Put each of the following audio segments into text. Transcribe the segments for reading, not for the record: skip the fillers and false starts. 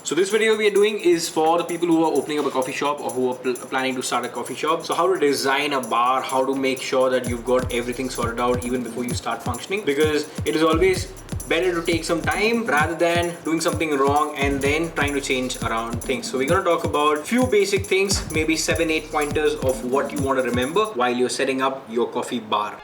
So this video we are doing is for the people who are opening up a coffee shop or who are planning to start a coffee shop. So how to design a bar, how to make sure that you've got everything sorted out even before you start functioning, because it is always better to take some time rather than doing something wrong and then trying to change around things. So we're going to talk about few basic things, maybe 7-8 pointers of what you want to remember while you're setting up your coffee bar.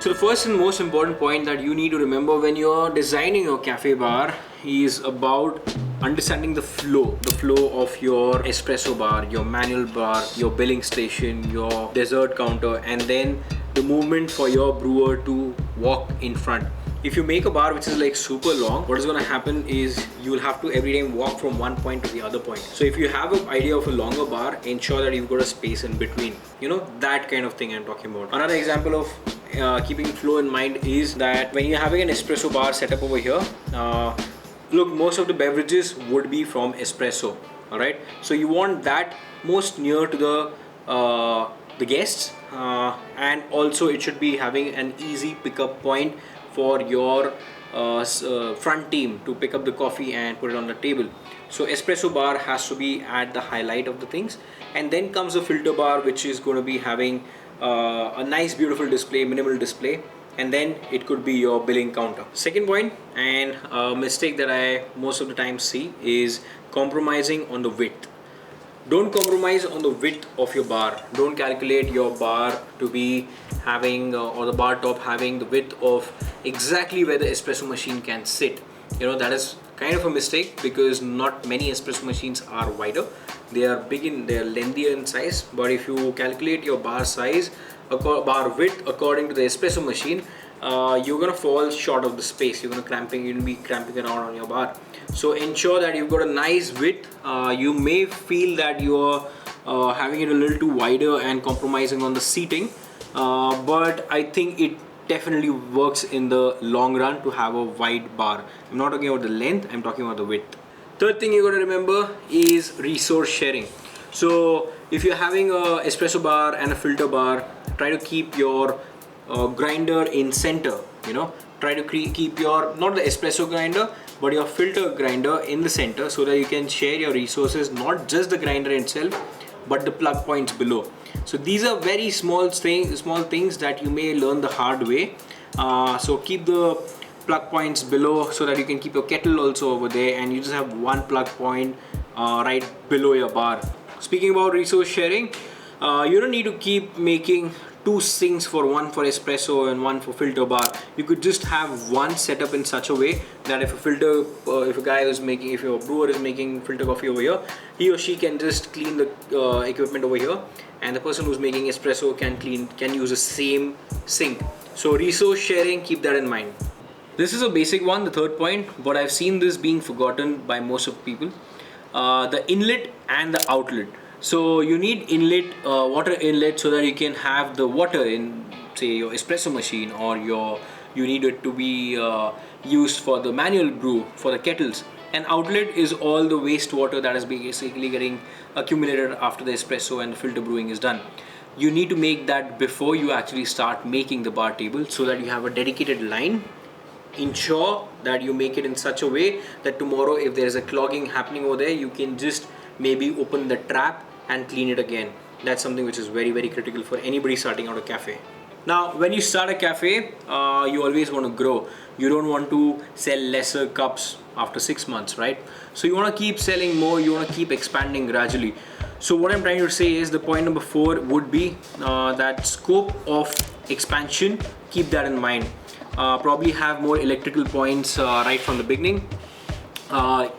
So the first and most important point that you need to remember when you're designing your cafe bar is about understanding the flow of your espresso bar, your manual bar, your billing station, your dessert counter, and then the movement for your brewer to walk in front. If you make a bar which is like super long, what is going to happen is you will have to every time walk from one point to the other point. So if you have an idea of a longer bar, ensure that you've got a space in between. You know, that kind of thing I'm talking about. Another example of keeping flow in mind is that when you're having an espresso bar set up over here, look, most of the beverages would be from espresso, all right? So you want that most near to the guests, and also it should be having an easy pickup point for your front team to pick up the coffee and put it on the table. So espresso bar has to be at the highlight of the things, and then comes a filter bar which is going to be having a nice beautiful display, minimal display, and then it could be your billing counter. Second point, and a mistake that I most of the time see, is compromising on the width. Don't compromise on the width of your bar. Don't calculate your bar to be having or the bar top having the width of exactly where the espresso machine can sit. You know, that is kind of a mistake because not many espresso machines are wider. They are they are lengthier in size, but if you calculate your bar size, bar width according to the espresso machine, you're gonna fall short of the space. You're gonna be cramping around on your bar. So ensure that you've got a nice width. You may feel that you're having it a little too wider and compromising on the seating, but I think it definitely works in the long run to have a wide bar. I'm not talking about the length, I'm talking about the width. Third thing you got to remember is resource sharing. So if you're having a espresso bar and a filter bar, try to keep your grinder in center. You know, try to keep your, not the espresso grinder, but your filter grinder in the center, so that you can share your resources, not just the grinder itself, but the plug points below. So these are very small things that you may learn the hard way. So keep the plug points below so that you can keep your kettle also over there, and you just have one plug point right below your bar. Speaking about resource sharing, you don't need to keep making two sinks, one for espresso and one for filter bar. You could just have one set up in such a way that if if your brewer is making filter coffee over here, he or she can just clean the equipment over here, and the person who's making espresso can use the same sink. So resource sharing, keep that in mind. This is a basic one, the third point, but I've seen this being forgotten by most of people. The inlet and the outlet. So you need water inlet, so that you can have the water in, say, your espresso machine, or you need it to be used for the manual brew for the kettles. And outlet is all the wastewater that is basically getting accumulated after the espresso and the filter brewing is done. You need to make that before you actually start making the bar table, so that you have a dedicated line. Ensure that you make it in such a way that tomorrow, if there is a clogging happening over there, you can just maybe open the trap and clean it again. That's something which is very, very critical for anybody starting out a cafe. Now, when you start a cafe, you always want to grow. You don't want to sell lesser cups after 6 months, right? So you want to keep selling more, you want to keep expanding gradually. So what I'm trying to say is, the point number 4 would be that scope of expansion, keep that in mind. Probably have more electrical points right from the beginning.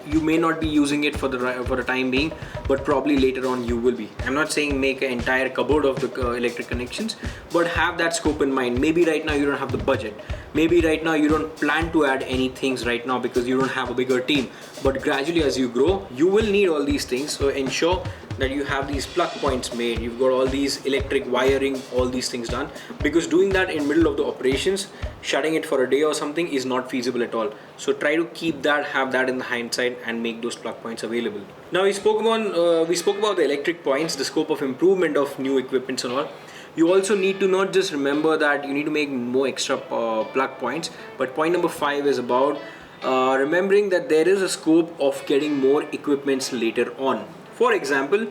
You may not be using it for the time being, but probably later on you will be. I'm not saying make an entire cupboard of the electric connections, but have that scope in mind. Maybe right now you don't have the budget. Maybe right now you don't plan to add any things right now because you don't have a bigger team. But gradually, as you grow, you will need all these things. So ensure that you have these plug points made, you've got all these electric wiring, all these things done, because doing that in middle of the operations, shutting it for a day or something, is not feasible at all. So try to keep that, have that in the hindsight, and make those plug points available. Now we spoke about the electric points, the scope of improvement of new equipments and all. You also need to not just remember that you need to make more extra plug points, but point number 5 is about remembering that there is a scope of getting more equipments later on. For example,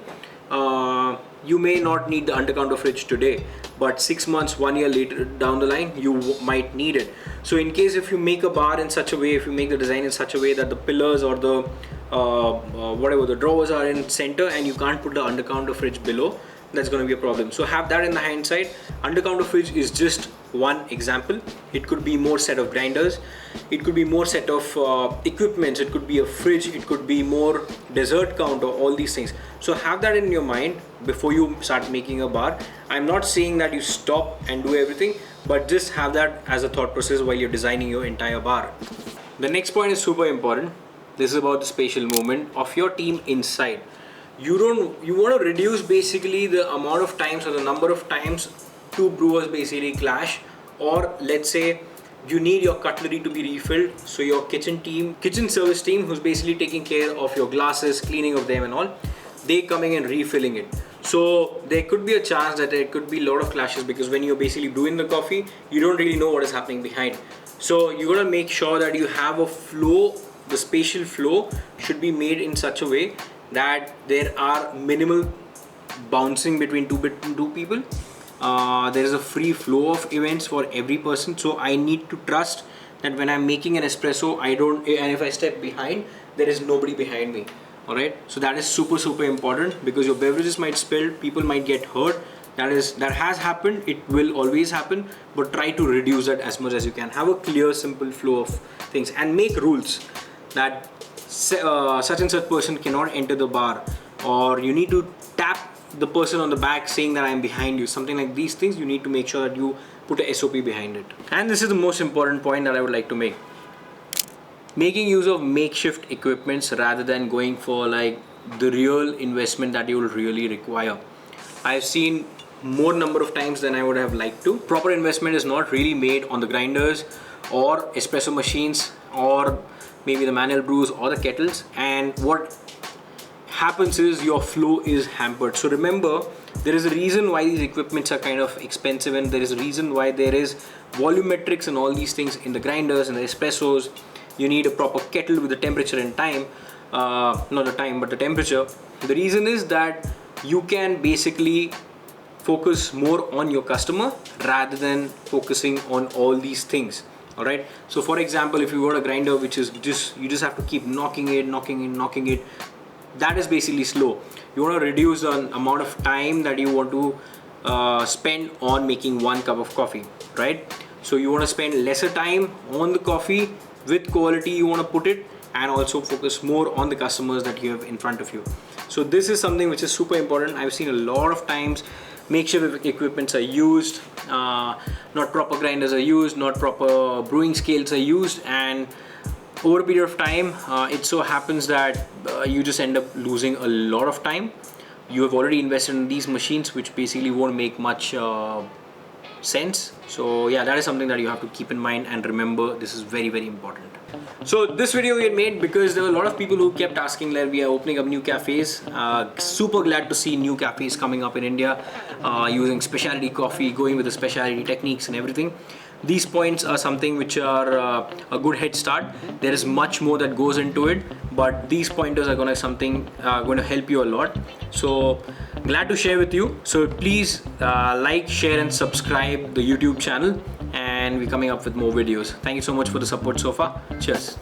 you may not need the undercounter fridge today, but 6 months, 1 year later down the line, you might need it. So in case if you make a bar in such a way, if you make the design in such a way that the pillars or the whatever the drawers are in center and you can't put the undercounter fridge below, that's going to be a problem. So have that in the hindsight. Undercounter fridge is just one example. It could be more set of grinders, it could be more set of equipments, it could be a fridge, it could be more dessert counter, all these things. So have that in your mind before you start making a bar. I'm not saying that you stop and do everything, but just have that as a thought process while you're designing your entire bar. The next point is super important. This is about the spatial movement of your team inside. You want to reduce basically the amount of times or the number of times two brewers basically clash, or let's say you need your cutlery to be refilled, so your kitchen service team, who's basically taking care of your glasses, cleaning of them and all, they coming and refilling it. So there could be a chance that there could be a lot of clashes, because when you're basically brewing the coffee, you don't really know what is happening behind. So you got to make sure that you have a flow. The spatial flow should be made in such a way that there are minimal bouncing between two people. There is a free flow of events for every person. So I need to trust that when I'm making an espresso, and if I step behind, there is nobody behind me. Alright, so that is super important, because your beverages might spill, people might get hurt. That has happened, it will always happen, but try to reduce that as much as you can. Have a clear, simple flow of things, and make rules that such and such person cannot enter the bar, or you need to tap the person on the back saying that I'm behind you. Something like these things, you need to make sure that you put a SOP behind it. And this is the most important point that I would like to make. Making use of makeshift equipments rather than going for like the real investment that you will really require. I've seen more number of times than I would have liked to. Proper investment is not really made on the grinders or espresso machines, or maybe the manual brews or the kettles, and what happens is your flow is hampered. So remember, there is a reason why these equipments are kind of expensive, and there is a reason why there is volumetrics and all these things in the grinders and the espressos. You need a proper kettle with the temperature and time, not the time but the temperature. The reason is that you can basically focus more on your customer rather than focusing on all these things. Alright, so for example, if you got a grinder which is you just have to keep knocking it, that is basically slow. You want to reduce the amount of time that you want to spend on making 1 cup of coffee, right? So you want to spend lesser time on the coffee, with quality you want to put it, and also focus more on the customers that you have in front of you. So this is something which is super important. I've seen a lot of times makeshift equipments are used, not proper grinders are used, not proper brewing scales are used, and over a period of time it so happens that you just end up losing a lot of time. You have already invested in these machines which basically won't make much sense. So yeah, that is something that you have to keep in mind and remember. This is very important. So this video we had made because there were a lot of people who kept asking that we are opening up new cafes. Super glad to see new cafes coming up in India, using specialty coffee, going with the specialty techniques and everything. These points are something which are a good head start. There is much more that goes into it, but these pointers are going to help you a lot. So glad to share with you. So please like, share and subscribe the YouTube channel, and we're coming up with more videos. Thank you so much for the support so far. Cheers.